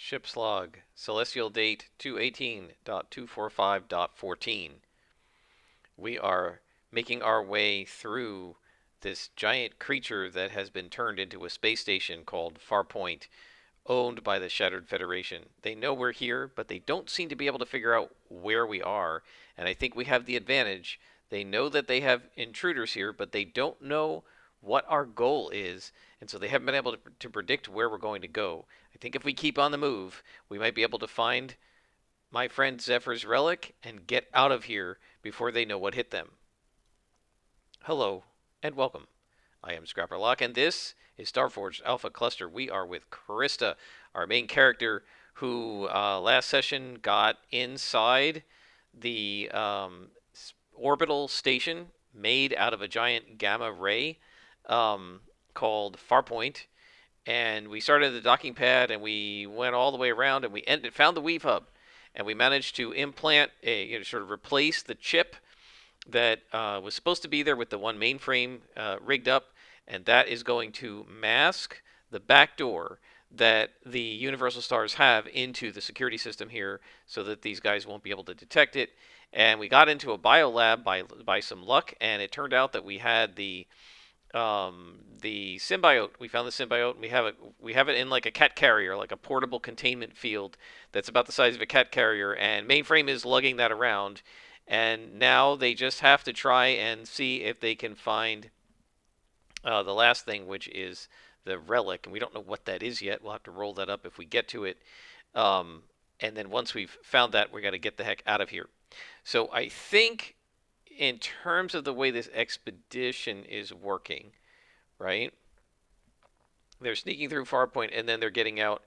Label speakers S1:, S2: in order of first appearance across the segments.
S1: Ship's log. Celestial date 218.245.14. We are making our way through this giant creature that has been turned into a space station called Farpoint, owned by the Shattered Federation. They know we're here, but they don't seem to be able to figure out where we are, and I think we have the advantage. They know that they have intruders here, but they don't know what our goal is, and so they haven't been able to predict where we're going to go. I think if we keep on the move, we might be able to find my friend Zephyr's relic and get out of here before they know what hit them. Hello, and welcome. I am Scrapper Lock, and this is Starforged Alpha Cluster. We are with Krista, our main character, who last session got inside the orbital station made out of a giant gamma ray called Farpoint. And we started at the docking pad, and we went all the way around, and we found the weave hub, and we managed to implant sort of replace the chip that was supposed to be there with the one mainframe rigged up, and that is going to mask the back door that the Universal Stars have into the security system here, so that these guys won't be able to detect it. And we got into a biolab by some luck, and it turned out that we had the symbiote. We found the symbiote, and we have it in like a cat carrier, like a portable containment field that's about the size of a cat carrier, and mainframe is lugging that around. And now they just have to try and see if they can find the last thing, which is the relic, and we don't know what that is yet. We'll have to roll that up if we get to it. And then once we've found that, we got to get the heck out of here. So I think in terms of the way this expedition is working, right? They're sneaking through Farpoint, and then they're getting out.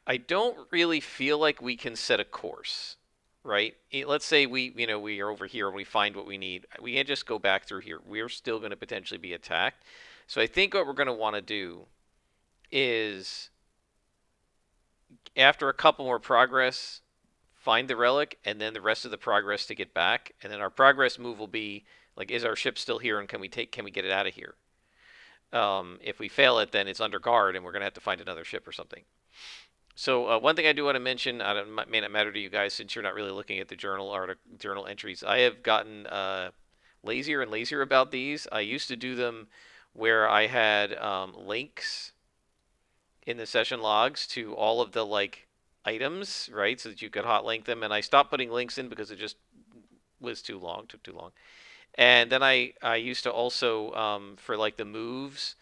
S1: I don't really feel like we can set a course, right? Let's say we are over here and we find what we need. We can't just go back through here. We're still going to potentially be attacked. So I think what we're going to want to do is, after a couple more progress, find the relic, and then the rest of the progress to get back. And then our progress move will be like, is our ship still here, and can we get it out of here? If we fail it, then it's under guard, and we're going to have to find another ship or something. So one thing I do want to mention, may not matter to you guys since you're not really looking at the journal entries. I have gotten lazier and lazier about these. I used to do them where I had links in the session logs to all of the items, right, so that you could hot link them. And I stopped putting links in because it just was took too long. And then I used to also for like the moves,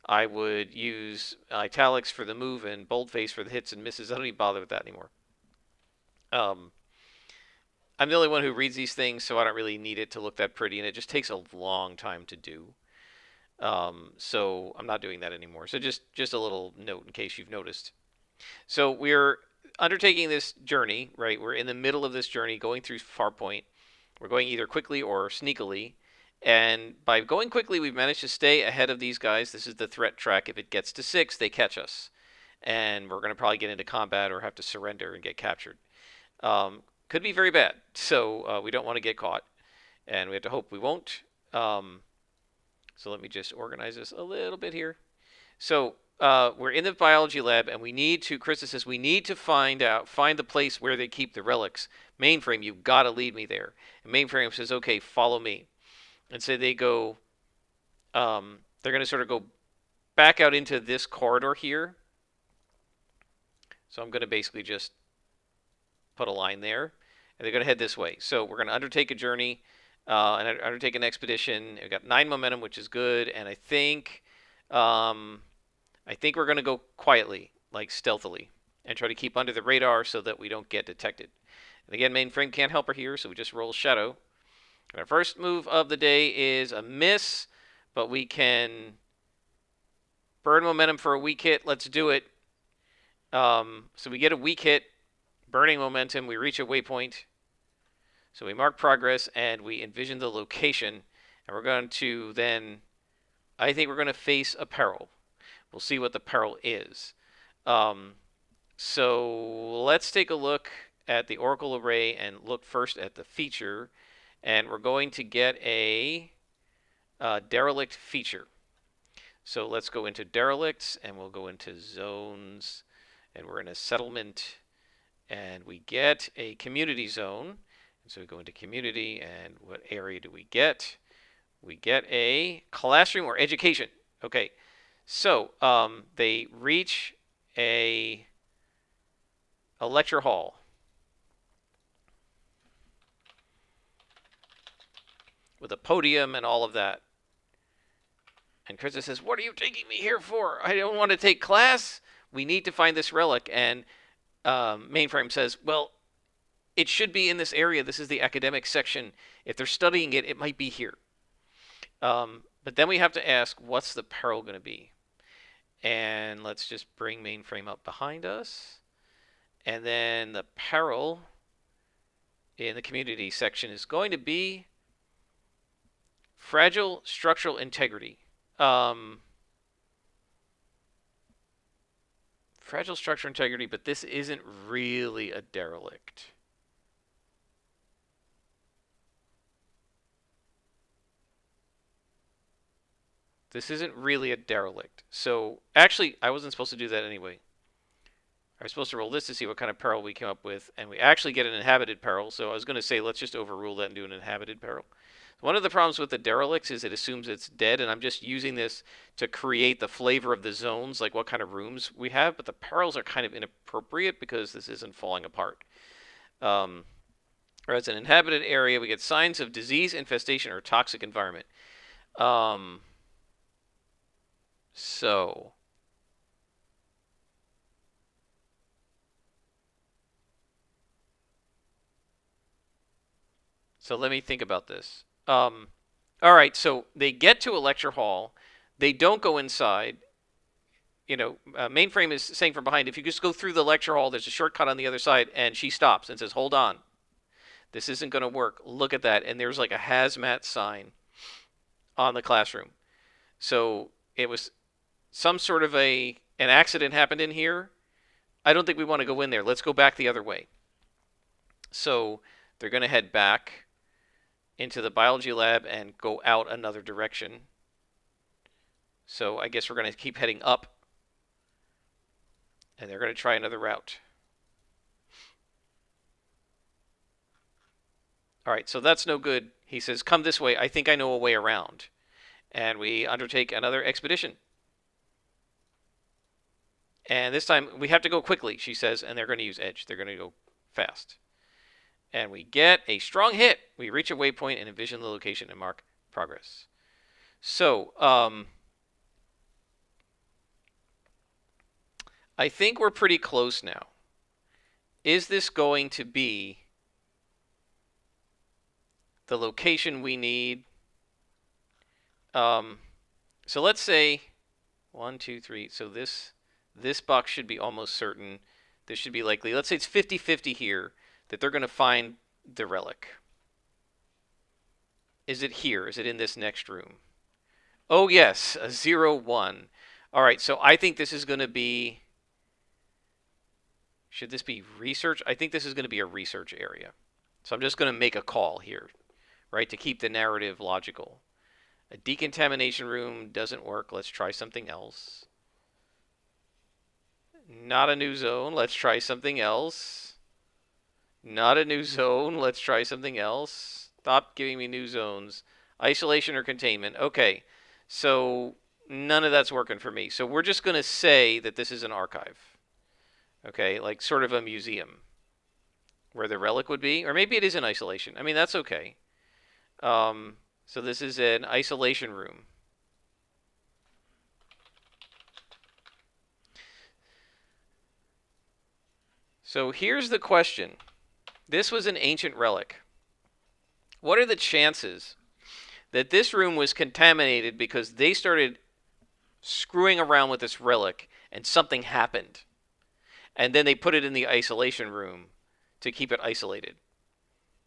S1: I would use italics for the move and boldface for the hits and misses. I don't even bother with that anymore. I'm the only one who reads these things, so I don't really need it to look that pretty, and it just takes a long time to do. So I'm not doing that anymore. So just a little note in case you've noticed. So we're undertaking this journey, right? We're in the middle of this journey, going through Farpoint. We're going either quickly or sneakily. And by going quickly, we've managed to stay ahead of these guys. This is the threat track. If it gets to 6, they catch us. And we're going to probably get into combat or have to surrender and get captured. Could be very bad. So we don't want to get caught. And we have to hope we won't. So let me just organize this a little bit here. So we're in the biology lab, and Krista says, we need to find the place where they keep the relics. Mainframe, you've got to lead me there. And Mainframe says, okay, follow me. And so they go, they're going to sort of go back out into this corridor here. So I'm going to basically just put a line there. And they're going to head this way. So we're going to undertake a journey and undertake an expedition. We've got 9 momentum, which is good. And I think we're going to go quietly, like stealthily, and try to keep under the radar so that we don't get detected. And again, Mainframe can't help her here, so we just roll Shadow. Our first move of the day is a miss, but we can burn momentum for a weak hit. Let's do it. So we get a weak hit, burning momentum. We reach a waypoint. So we mark progress, and we envision the location. And we're going to then, I think we're going to face a peril. We'll see what the peril is. So let's take a look at the Oracle array and look first at the feature. And we're going to get a derelict feature. So let's go into derelicts, and we'll go into zones. and we're in a settlement, and we get a community zone. And so we go into community, and what area do we get? We get a classroom or education. Okay, so they reach a lecture hall. With a podium and all of that. And Krista says, "What are you taking me here for? I don't want to take class. We need to find this relic." And Mainframe says, "Well, it should be in this area. This is the academic section. If they're studying it, it might be here." But then we have to ask, what's the peril going to be? And let's just bring Mainframe up behind us. And then the peril in the community section is going to be fragile structural integrity. Fragile structural integrity, but this isn't really a derelict. This isn't really a derelict. So, actually, I wasn't supposed to do that anyway. I was supposed to roll this to see what kind of peril we came up with, and we actually get an inhabited peril. So I was going to say, let's just overrule that and do an inhabited peril. One of the problems with the derelicts is it assumes it's dead, and I'm just using this to create the flavor of the zones, like what kind of rooms we have, but the perils are kind of inappropriate because this isn't falling apart. Whereas an inhabited area, we get signs of disease, infestation, or toxic environment. So let me think about this. All right, so they get to a lecture hall. They don't go inside. Mainframe is saying from behind, if you just go through the lecture hall, there's a shortcut on the other side, and she stops and says, "Hold on. This isn't going to work. Look at that." And there's like a hazmat sign on the classroom. So it was some sort of an accident happened in here. I don't think we want to go in there. Let's go back the other way. So they're going to head back into the biology lab and go out another direction. So I guess we're going to keep heading up. And they're going to try another route. All right, so that's no good. He says, "Come this way. I think I know a way around." And we undertake another expedition. And this time we have to go quickly, she says, and they're going to use edge. They're going to go fast. And we get a strong hit. We reach a waypoint and envision the location and mark progress. So, I think we're pretty close now. Is this going to be the location we need? So let's say 1, 2, 3. So this box should be almost certain. This should be likely. Let's say it's 50-50 here that they're going to find the relic. Is it here? Is it in this next room? Oh, yes, a 0, 1. All right, so I think this is going to be... Should this be research? I think this is going to be a research area. So I'm just going to make a call here, right, to keep the narrative logical. A decontamination room doesn't work. Let's try something else. Not a new zone. Let's try something else. Not a new zone. Let's try something else. Stop giving me new zones. Isolation or containment. Okay, so none of that's working for me. So we're just going to say that this is an archive. Okay, like sort of a museum where the relic would be. Or maybe it is an isolation. I mean, that's okay. So this is an isolation room. So here's the question. This was an ancient relic. What are the chances that this room was contaminated because they started screwing around with this relic and something happened? And then they put it in the isolation room to keep it isolated,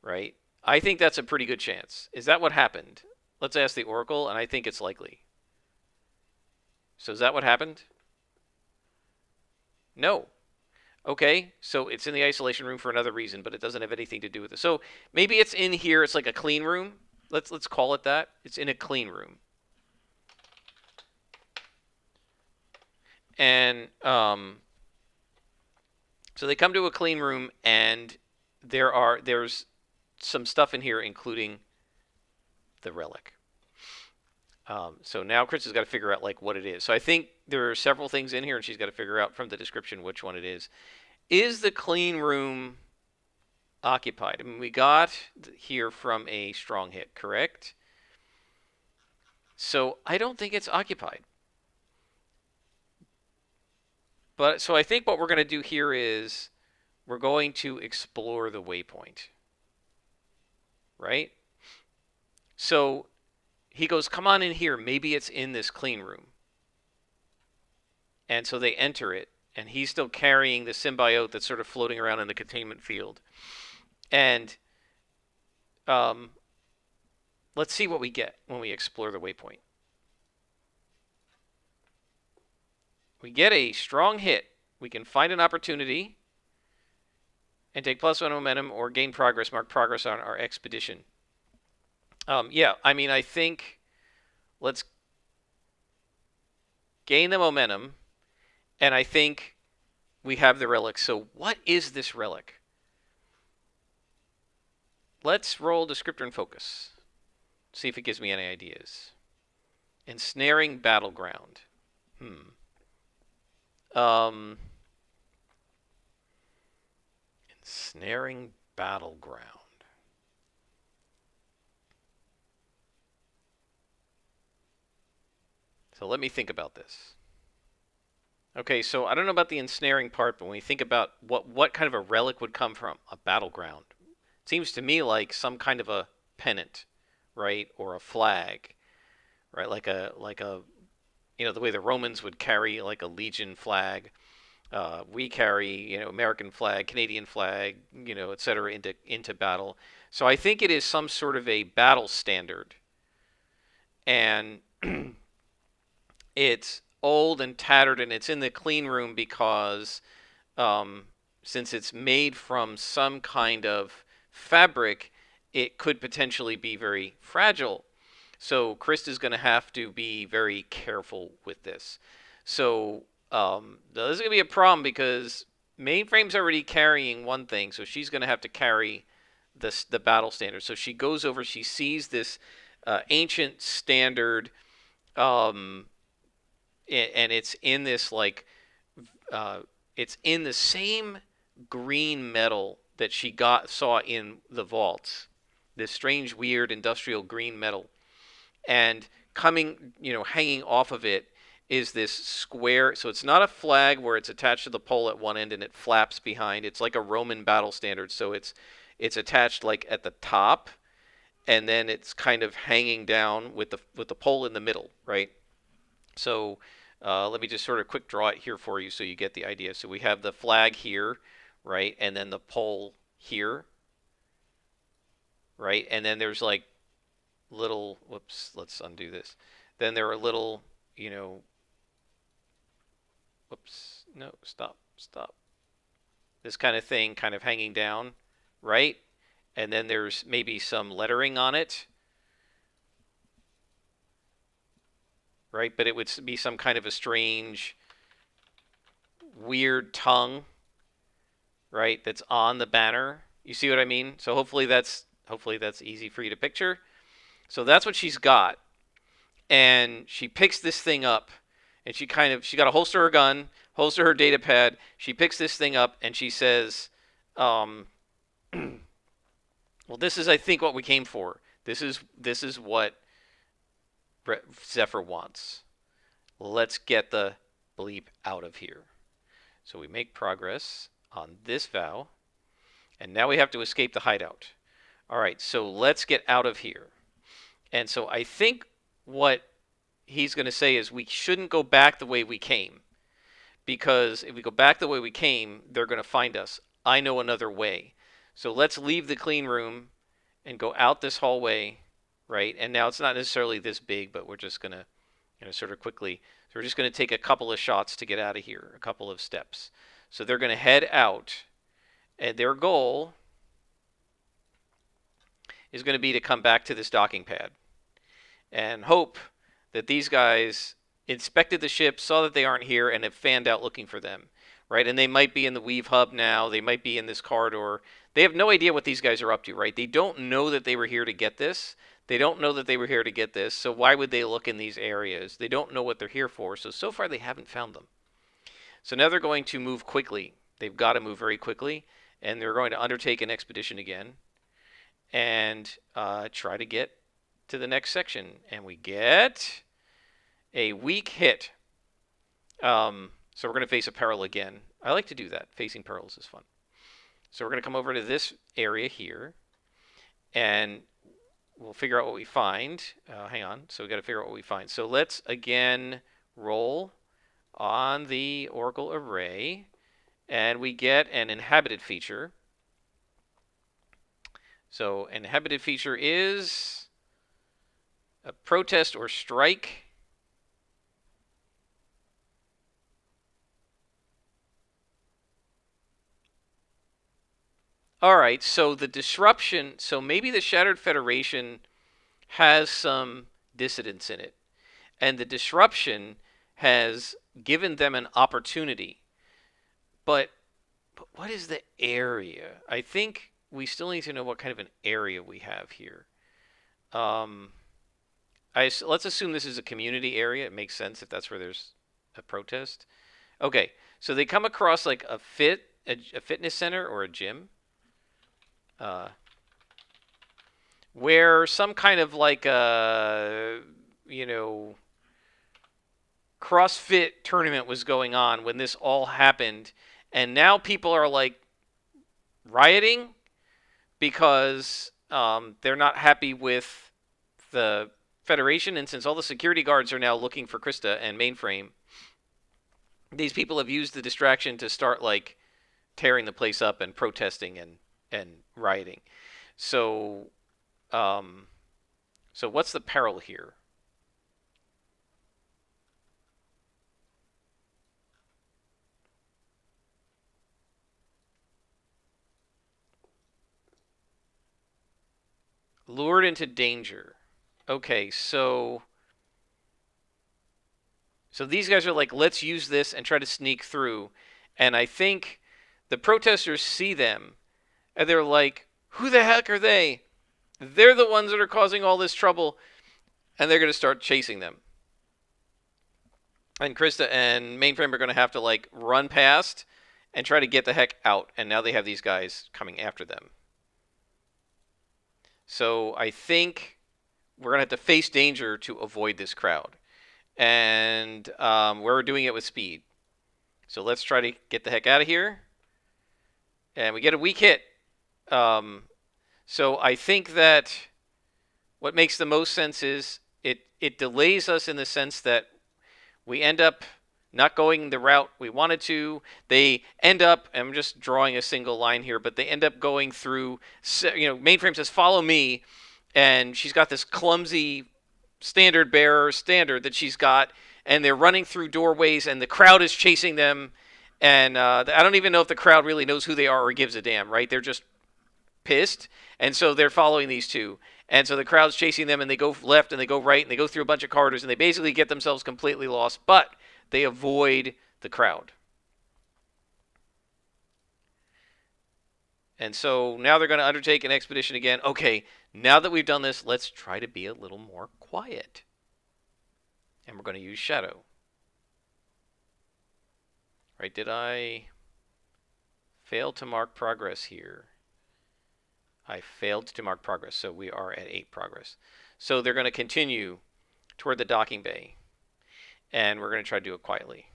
S1: right? I think that's a pretty good chance. Is that what happened? Let's ask the Oracle, and I think it's likely. So is that what happened? No. Okay, so it's in the isolation room for another reason, but it doesn't have anything to do with it. So maybe it's in here. It's like a clean room. Let's call it that. It's in a clean room. And So they come to a clean room, and there's some stuff in here, including the relic. So now Chris has got to figure out like what it is. So I think there are several things in here, and she's got to figure out from the description which one it is. Is the clean room occupied? I mean, we got here from a strong hit, correct? So I don't think it's occupied. But so I think what we're going to do here is we're going to explore the waypoint. Right? So he goes, come on in here. Maybe it's in this clean room. And so they enter it, and he's still carrying the symbiote that's sort of floating around in the containment field. And let's see what we get when we explore the waypoint. We get a strong hit. We can find an opportunity and take +1 momentum or gain progress, mark progress on our expedition. Yeah, I mean, I think let's gain the momentum, and I think we have the relic. So what is this relic? Let's roll descriptor and focus. See if it gives me any ideas. Ensnaring battleground. Ensnaring battleground. So let me think about this. Okay, so I don't know about the ensnaring part, but when we think about what kind of a relic would come from a battleground, it seems to me like some kind of a pennant, right, or a flag, right, like a the way the Romans would carry like a legion flag. We carry American flag, Canadian flag, et cetera, into battle. So I think it is some sort of a battle standard, and it's old and tattered, and it's in the clean room because since it's made from some kind of fabric, it could potentially be very fragile. So Chris is going to have to be very careful with this. So this is going to be a problem because Mainframe's already carrying one thing, so she's going to have to carry the battle standard. So she goes over, she sees this ancient standard, and it's in this it's in the same green metal that she saw in the vaults. This strange, weird industrial green metal. And coming, hanging off of it is this square. So it's not a flag where it's attached to the pole at one end and it flaps behind. It's like a Roman battle standard. So it's attached like at the top, and then it's kind of hanging down with the pole in the middle, right? So let me just sort of quick draw it here for you so you get the idea. So we have the flag here, right, and then the pole here, right, and then there's like little, whoops, let's undo this. Then there are little, whoops, no, stop. This kind of thing kind of hanging down, right? And then there's maybe some lettering on it, right? But it would be some kind of a strange, weird tongue, right? That's on the banner. You see what I mean? So hopefully that's easy for you to picture. So that's what she's got. And she picks this thing up, and she got to holster her gun, holster her data pad. She picks this thing up, and she says, well, this is, I think, what we came for. This is what Zephyr wants. Let's get the bleep out of here. So we make progress on this vow, and now we have to escape the hideout. All right, so let's get out of here. And so I think what he's going to say is we shouldn't go back the way we came, because if we go back the way we came, they're going to find us. I know another way. So let's leave the clean room and go out this hallway, right? And now it's not necessarily this big, but we're just going to sort of quickly. So we're just going to take a couple of shots to get out of here, a couple of steps. So they're going to head out, and their goal is going to be to come back to this docking pad and hope that these guys inspected the ship, saw that they aren't here, and have fanned out looking for them, right? And they might be in the Weave Hub now. They might be in this corridor. They have no idea what these guys are up to, right? They don't know that they were here to get this. They don't know that they were here to get this. So why would they look in these areas? They don't know what they're here for. So far they haven't found them. So now they're going to move quickly. They've got to move very quickly. And they're going to undertake an expedition again and try to get to the next section. And we get a weak hit. So we're going to face a peril again. I like to do that. Facing perils is fun. So we're going to come over to this area here, and we'll figure out what we find. Hang on. So we got to figure out what we find. So let's again roll on the Oracle array, and we get an inhabited feature. So inhabited feature is a protest or strike. All right, so the disruption, so maybe the Shattered Federation has some dissidence in it. And the disruption has given them an opportunity. But what is the area? I think we still need to know what kind of an area we have here. Let's assume this is a community area. It makes sense if that's where there's a protest. Okay, so they come across like a fitness center or a gym. Where some kind of like CrossFit tournament was going on when this all happened, and now people are like rioting because they're not happy with the Federation, and since all the security guards are now looking for Krista and Mainframe, these people have used the distraction to start like tearing the place up and protesting and rioting. So what's the peril here? Lured into danger. Okay, so these guys are like, let's use this and try to sneak through. And I think the protesters see them, and they're like, who the heck are they? They're the ones that are causing all this trouble, and they're going to start chasing them. And Krista and Mainframe are going to have to like run past and try to get the heck out. And now they have these guys coming after them. So I think we're going to have to face danger to avoid this crowd. And we're doing it with speed. So let's try to get the heck out of here. And we get a weak hit. So I think that what makes the most sense is it delays us in the sense that we end up not going the route we wanted to. They end up, I'm just drawing a single line here, but they end up going through, Mainframe says, follow me. And she's got this clumsy standard bearer standard that she's got, and they're running through doorways, and the crowd is chasing them. And I don't even know if the crowd really knows who they are or gives a damn, right? They're just pissed. And so they're following these two. And so the crowd's chasing them, and they go left and they go right and they go through a bunch of corridors, and they basically get themselves completely lost, but they avoid the crowd. And so now they're going to undertake an expedition again. Okay, now that we've done this, let's try to be a little more quiet. And we're going to use shadow. Right, did I fail to mark progress here? I failed to mark progress, so we are at 8 progress. So they're going to continue toward the docking bay, and we're going to try to do it quietly.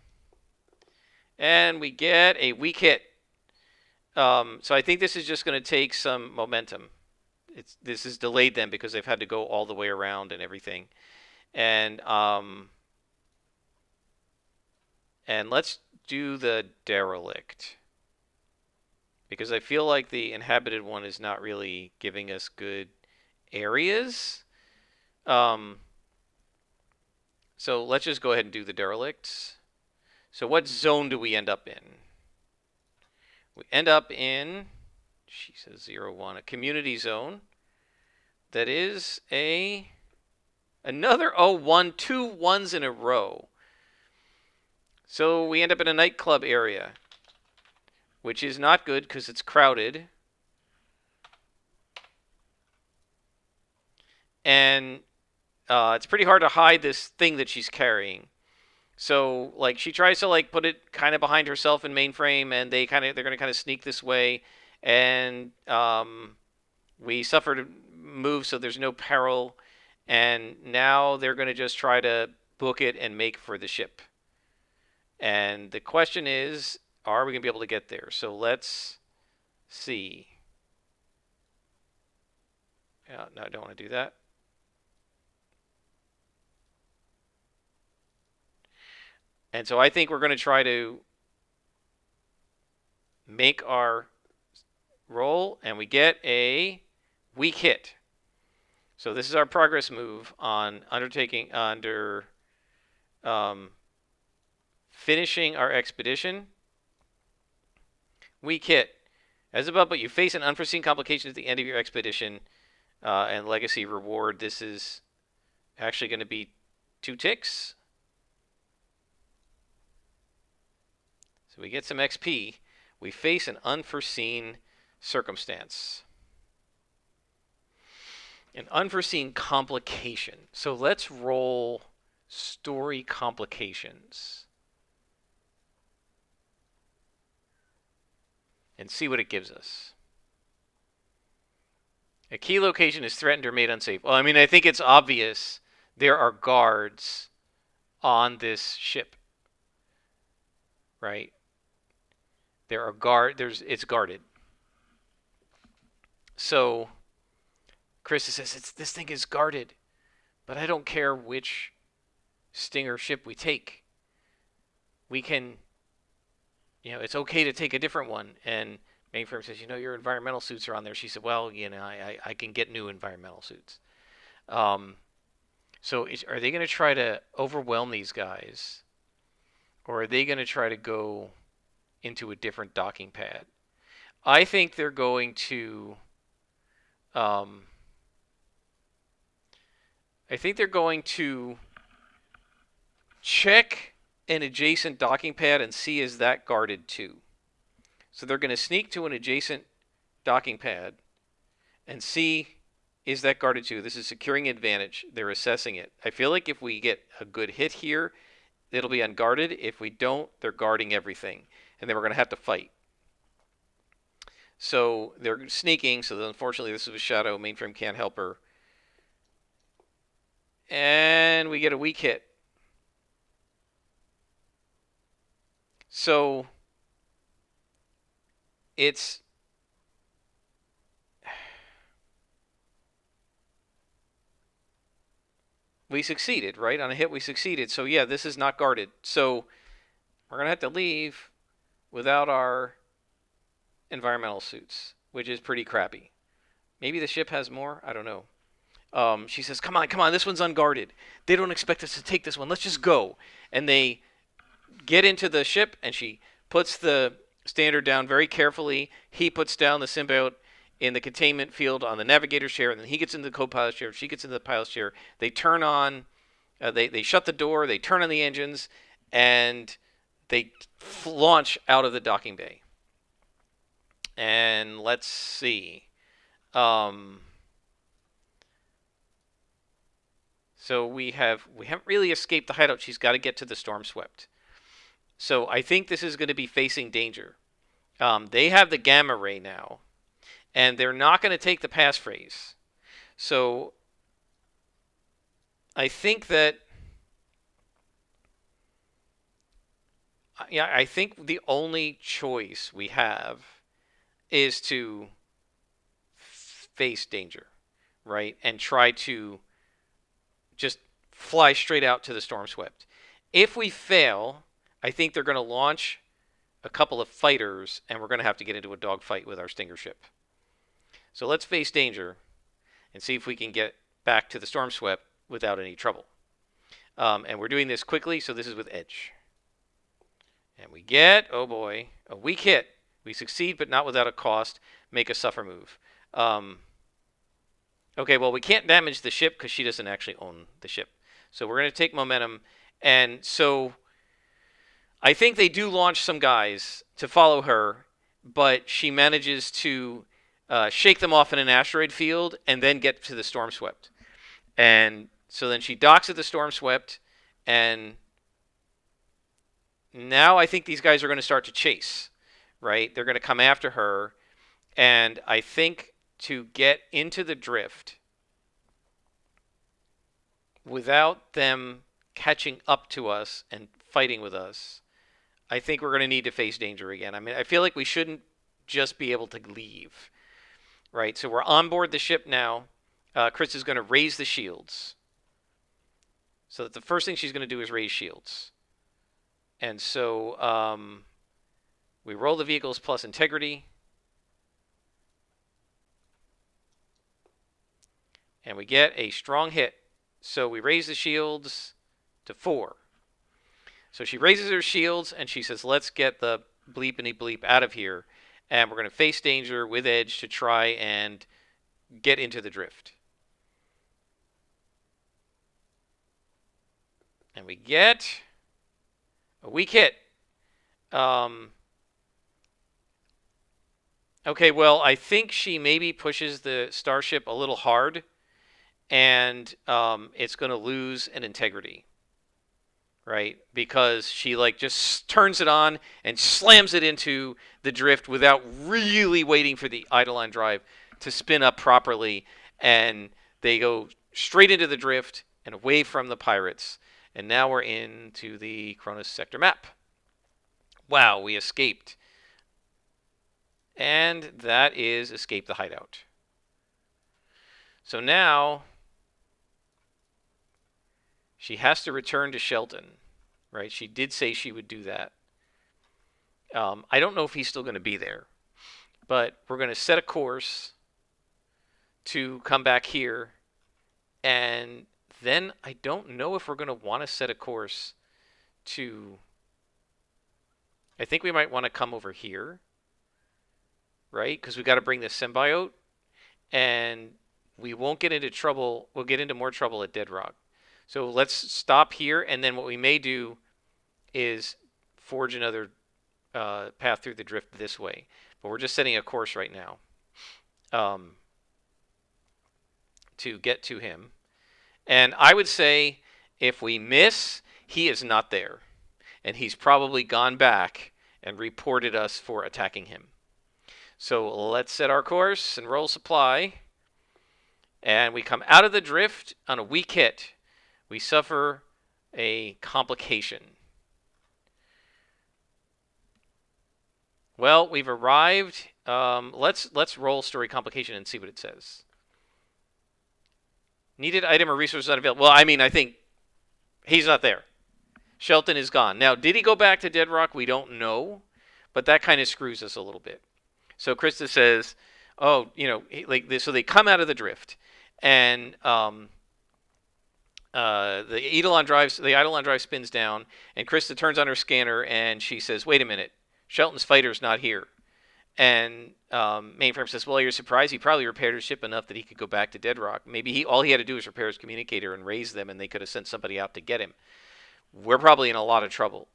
S1: And we get a weak hit. So I think this is just going to take some momentum. This has delayed them because they've had to go all the way around and everything. And let's do the derelict, because I feel like the inhabited one is not really giving us good areas. So let's just go ahead and do the derelicts. So what zone do we end up in? We end up in, she says 0-1, a community zone that is another 0-1, 2 1s in a row. So we end up in a nightclub area. which is not good because it's crowded. And it's pretty hard to hide this thing that she's carrying. So like she tries to like put it kind of behind herself in mainframe, and they're gonna kind of sneak this way, and we suffered a move, so there's no peril, and now they're gonna just try to book it and make for the ship. And the question is, are we gonna be able to get there? So let's see. No, I don't want to do that. And so I think we're going to try to make our roll, and we get a weak hit. So this is our progress move on finishing our expedition. Weak hit. As above, but you face an unforeseen complication at the end of your expedition and legacy reward. This is actually going to be 2 ticks. So we get some XP. We face an unforeseen circumstance. An unforeseen complication. So let's roll story complications and see what it gives us. A key location is threatened or made unsafe. Well, I mean, I think it's obvious there are guards on this ship, right? There are it's guarded. So Chris says this thing is guarded, but I don't care which Stinger ship we take. We can, it's okay to take a different one. And Mainframe says, your environmental suits are on there. She said, well, I can get new environmental suits. So are they going to try to overwhelm these guys? Or are they going to try to go into a different docking pad? I think they're going to... check an adjacent docking pad and see is that guarded too. So they're going to sneak to an adjacent docking pad and see is that guarded too. This is securing advantage. They're assessing it. I feel like if we get a good hit here, it'll be unguarded. If we don't, they're guarding everything. And then we're going to have to fight. So they're sneaking. So unfortunately, this is a shadow. Mainframe can't help her. And we get a weak hit. So it's... we succeeded, right? On a hit, we succeeded. So yeah, this is not guarded. So we're going to have to leave without our environmental suits, which is pretty crappy. Maybe the ship has more? I don't know. She says, come on, this one's unguarded. They don't expect us to take this one. Let's just go. And they get into the ship, and she puts the standard down very carefully. He puts down the symbiote in the containment field on the navigator's chair, and then he gets into the co-pilot's chair. She gets into the pilot's chair. They turn on, they shut the door, they turn on the engines, and they launch out of the docking bay. And let's see. So we haven't really escaped the hideout. She's got to get to the storm swept. So I think this is going to be facing danger. They have the gamma ray now, and they're not going to take the passphrase. So I think that, I think the only choice we have is to face danger, right? And try to just fly straight out to the storm swept. If we fail, I think they're going to launch a couple of fighters, and we're going to have to get into a dogfight with our Stinger ship. So let's face danger and see if we can get back to the storm swept without any trouble. And we're doing this quickly, so this is with edge. And we get, oh boy, a weak hit. We succeed, but not without a cost. Make a suffer move. Okay, well, we can't damage the ship because she doesn't actually own the ship. So we're going to take momentum. And so I think they do launch some guys to follow her. but she manages to shake them off in an asteroid field and then get to the storm swept. And so then she docks at the storm swept, and now I think these guys are going to start to chase, right? They're going to come after her, and I think to get into the drift without them catching up to us and fighting with us, I think we're going to need to face danger again. I mean, I feel like we shouldn't just be able to leave, right? So we're on board the ship now. Chris is going to raise the shields. So that the first thing she's going to do is raise shields. And so we roll the vehicles plus integrity. And we get a strong hit. So we raise the shields to 4. So she raises her shields and she says, let's get the bleepity bleep out of here. And we're going to face danger with edge to try and get into the drift. And we get a weak hit. Okay, well, I think she maybe pushes the starship a little hard, and it's going to lose an integrity, right? Because she like just turns it on and slams it into the drift without really waiting for the Eidolon drive to spin up properly, and they go straight into the drift and away from the pirates. And now we're into the Cronus sector map. Wow, we escaped. And that is escape the hideout. So now she has to return to Shelton, right? She did say she would do that. I don't know if he's still going to be there, but we're going to set a course to come back here, and then I don't know if we're going to want to set a course to... I think we might want to come over here, right? Because we got to bring this symbiote, and we won't get into trouble. We'll get into more trouble at Dead Rock. So let's stop here, and then what we may do is forge another path through the drift this way. But we're just setting a course right now to get to him. And I would say if we miss, he is not there. And he's probably gone back and reported us for attacking him. So let's set our course and roll supply. And we come out of the drift on a weak hit. We suffer a complication. Well, we've arrived. Let's roll story complication and see what it says. Needed item or resource not available. Well, I mean, I think he's not there. Shelton is gone. Now, did he go back to Dead Rock? We don't know, but that kind of screws us a little bit. So Krista says, "Oh, you know, like this." So they come out of the drift, and the Eidolon drive spins down, and Krista turns on her scanner, and she says, "Wait a minute, Shelton's fighter's not here." And Mainframe says, "Well, you're surprised. He probably repaired his ship enough that he could go back to Dead Rock. Maybe all he had to do was repair his communicator and raise them, and they could have sent somebody out to get him. We're probably in a lot of trouble."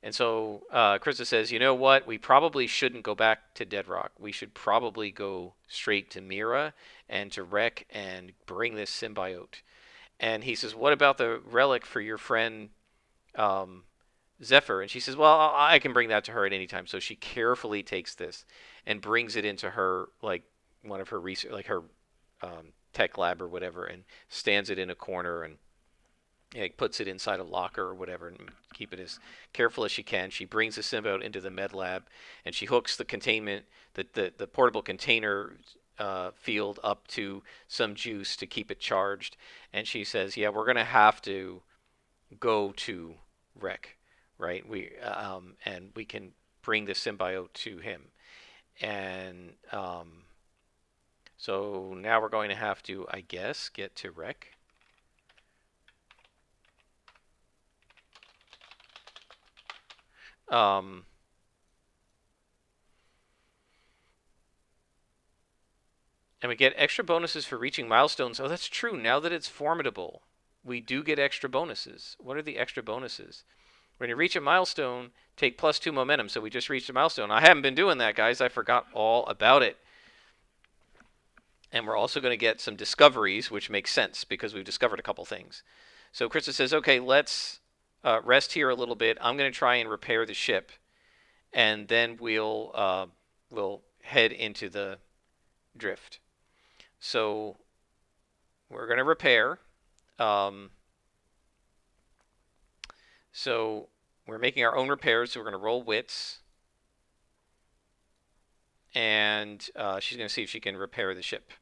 S1: And so Krista says, "You know what? We probably shouldn't go back to Dead Rock. We should probably go straight to Mira and to Rek and bring this symbiote." And he says, "What about the relic for your friend Zephyr?" And she says, "Well, I can bring that to her at any time." So she carefully takes this and brings it into her, like one of her research, like her tech lab or whatever, and stands it in a corner and puts it inside a locker or whatever and keep it as careful as she can. She brings the symbiote into the med lab, and she hooks the containment, the portable container field up to some juice to keep it charged. And she says, "Yeah, we're going to have to go to Rek, right? And we can bring the symbiote to him." And so now we're going to have to, I guess, get to Rek. And we get extra bonuses for reaching milestones. Oh, that's true. Now that it's formidable, we do get extra bonuses. What are the extra bonuses? When you reach a milestone, take +2 momentum. So we just reached a milestone. I haven't been doing that, guys. I forgot all about it. And we're also going to get some discoveries, which makes sense because we've discovered a couple things. So Krista says, okay, let's rest here a little bit. I'm going to try and repair the ship, and then we'll head into the drift. So we're going to repair. So we're making our own repairs, so we're going to roll wits. And she's going to see if she can repair the ship.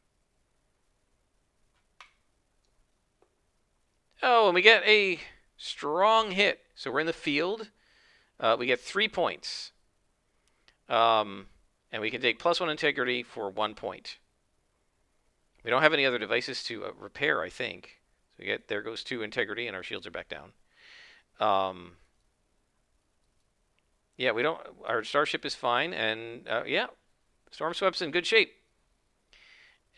S1: Oh, and we get a strong hit. So we're in the field. We get 3 points. And we can take +1 integrity for 1 point. We don't have any other devices to repair, I think. So we get, there goes 2 integrity, and our shields are back down. Yeah, we don't, our starship is fine, and yeah, Storm Sweep's in good shape.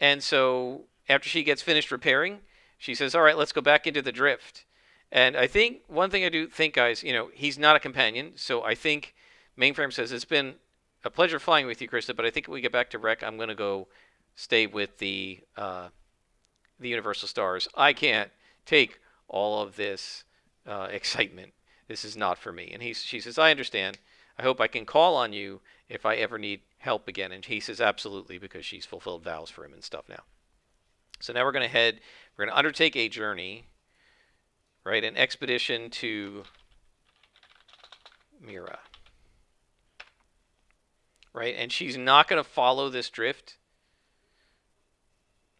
S1: And so after she gets finished repairing, she says, all right, let's go back into the drift. And I think one thing I do think, guys, he's not a companion. So I think Mainframe says, it's been a pleasure flying with you, Krista, but I think when we get back to Wreck, I'm going to go stay with the Universal Stars. I can't take all of this excitement. This is not for me. And she says, I understand. I hope I can call on you if I ever need help again. And he says, absolutely, because she's fulfilled vows for him and stuff now. So now we're going to undertake a journey, right? An expedition to Mira. Right? And she's not going to follow this drift.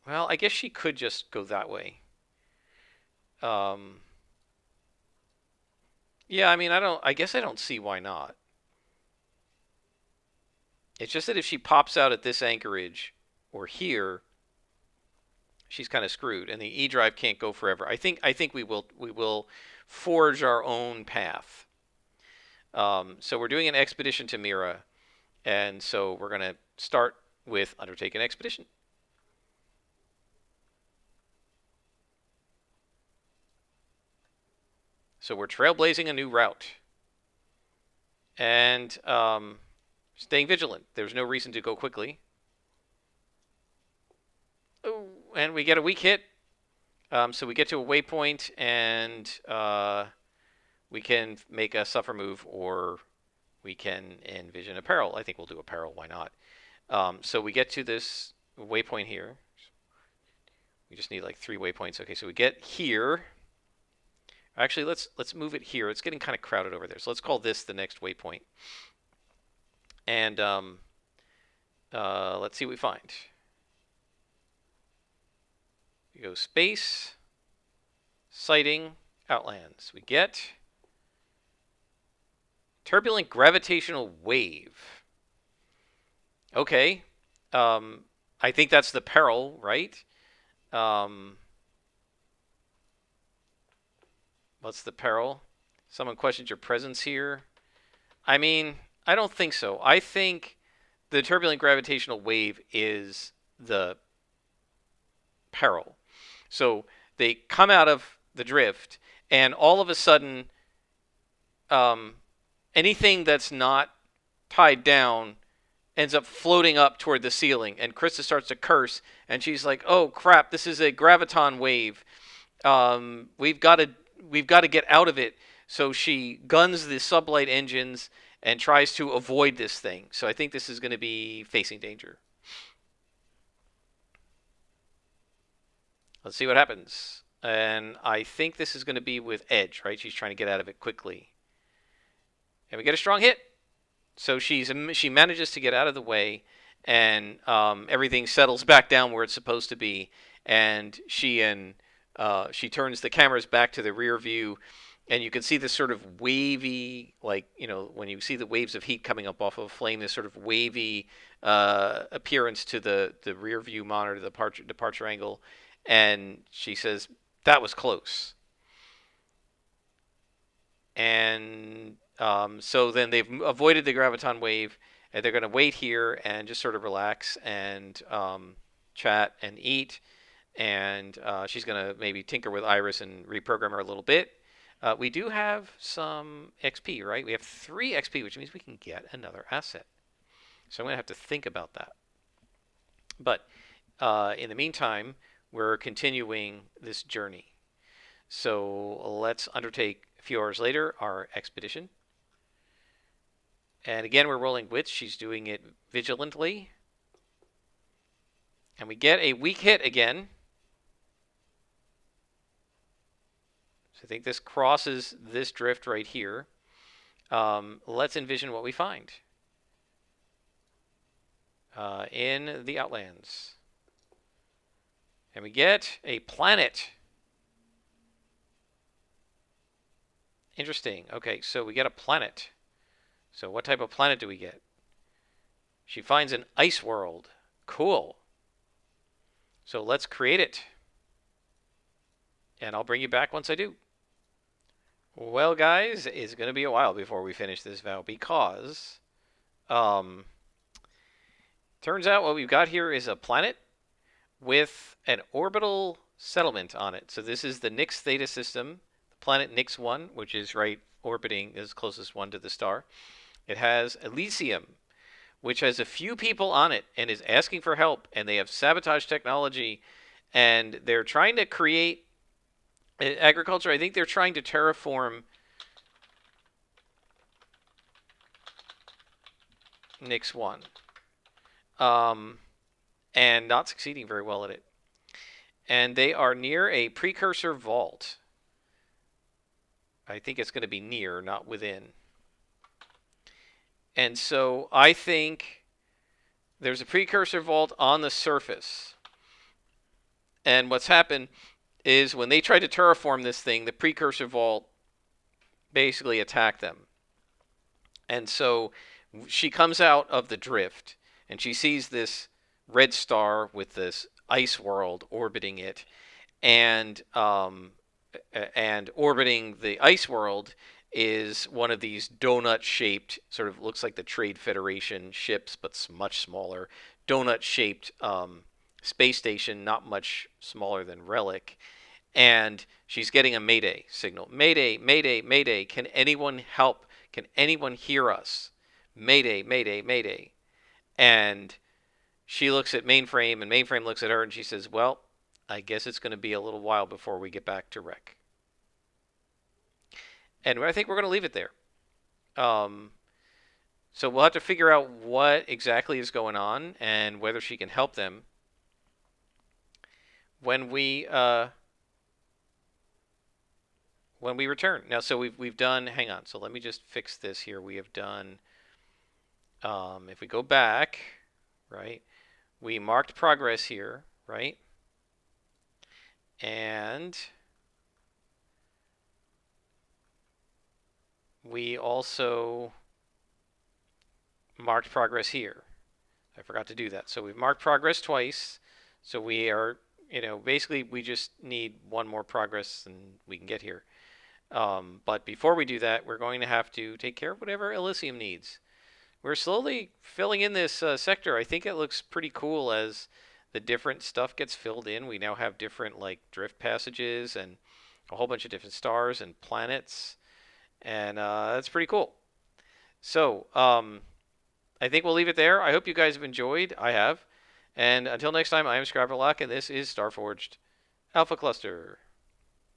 S1: Well, I guess she could just go that way. Yeah, I mean, I guess I don't see why not. It's just that if she pops out at this anchorage or here, she's kind of screwed, and the E-drive can't go forever. I think we will forge our own path. So we're doing an expedition to Mira, and so we're going to start with undertake an expedition. So we're trailblazing a new route. And staying vigilant. There's no reason to go quickly. Oh, and we get a weak hit. So we get to a waypoint, and we can make a suffer move, or we can envision a peril. I think we'll do a peril. Why not? So we get to this waypoint here. We just need like 3 waypoints. Okay, so we get here. Actually, let's move it here. It's getting kind of crowded over there. So let's call this the next waypoint. And let's see what we find. We go space, sighting, outlands. We get turbulent gravitational wave. Okay. I think that's the peril, right? What's the peril? Someone questions your presence here. I mean, I don't think so. I think the turbulent gravitational wave is the peril. So they come out of the drift, and all of a sudden, anything that's not tied down ends up floating up toward the ceiling. And Krista starts to curse, and she's like, "Oh crap! This is a graviton wave. We've got to get out of it." So she guns the sublight engines and tries to avoid this thing. So I think this is going to be facing danger. Let's see what happens. And I think this is going to be with Edge, right? She's trying to get out of it quickly. And we get a strong hit. So she manages to get out of the way, and everything settles back down where it's supposed to be. And she turns the cameras back to the rear view, and you can see this sort of wavy, like, when you see the waves of heat coming up off of a flame, this sort of wavy appearance to the rear view monitor, the departure angle. And she says, that was close. And so then they've avoided the graviton wave, and they're going to wait here and just sort of relax and chat and eat. And she's going to maybe tinker with Iris and reprogram her a little bit. We do have some XP, right? We have 3 XP, which means we can get another asset. So I'm going to have to think about that. But in the meantime, we're continuing this journey. So let's undertake a few hours later our expedition. And again, we're rolling wits. She's doing it vigilantly. And we get a weak hit again. So I think this crosses this drift right here. Let's envision what we find in the Outlands. And we get a planet. Interesting. Okay, so we get a planet. So what type of planet do we get? She finds an ice world. Cool. So let's create it. And I'll bring you back once I do. Well, guys, it's going to be a while before we finish this vow because turns out what we've got here is a planet with an orbital settlement on it. So this is the Nix Theta system, the planet Nix 1, which is right orbiting as closest one to the star. It has Elysium, which has a few people on it and is asking for help, and they have sabotage technology, and they're trying to create agriculture. I think they're trying to terraform Nix 1. And not succeeding very well at it. And they are near a precursor vault. I think it's going to be near, not within. And so I think there's a precursor vault on the surface. And what's happened is when they tried to terraform this thing, the precursor vault basically attacked them. And so she comes out of the drift, and she sees this red star with this ice world orbiting it, and orbiting the ice world is one of these donut-shaped, sort of looks like the Trade Federation ships, but much smaller, donut-shaped space station, not much smaller than Relic, and she's getting a Mayday signal. Mayday, Mayday, Mayday, can anyone help? Can anyone hear us? Mayday, Mayday, Mayday. And she looks at Mainframe, and Mainframe looks at her, and she says, well, I guess it's going to be a little while before we get back to Rec. And I think we're going to leave it there. So we'll have to figure out what exactly is going on and whether she can help them when we return. Now, so we've done. Hang on. So let me just fix this here. We have done. If we go back, right, we marked progress here, right, and we also marked progress here. I forgot to do that. So we've marked progress twice. So we are, basically we just need one more progress and we can get here. But before we do that, we're going to have to take care of whatever Elysium needs. We're slowly filling in this sector. I think it looks pretty cool as the different stuff gets filled in. We now have different drift passages and a whole bunch of different stars and planets. And that's pretty cool. So I think we'll leave it there. I hope you guys have enjoyed. I have. And until next time, I am Scrapperlock, and this is Starforged Alpha Cluster.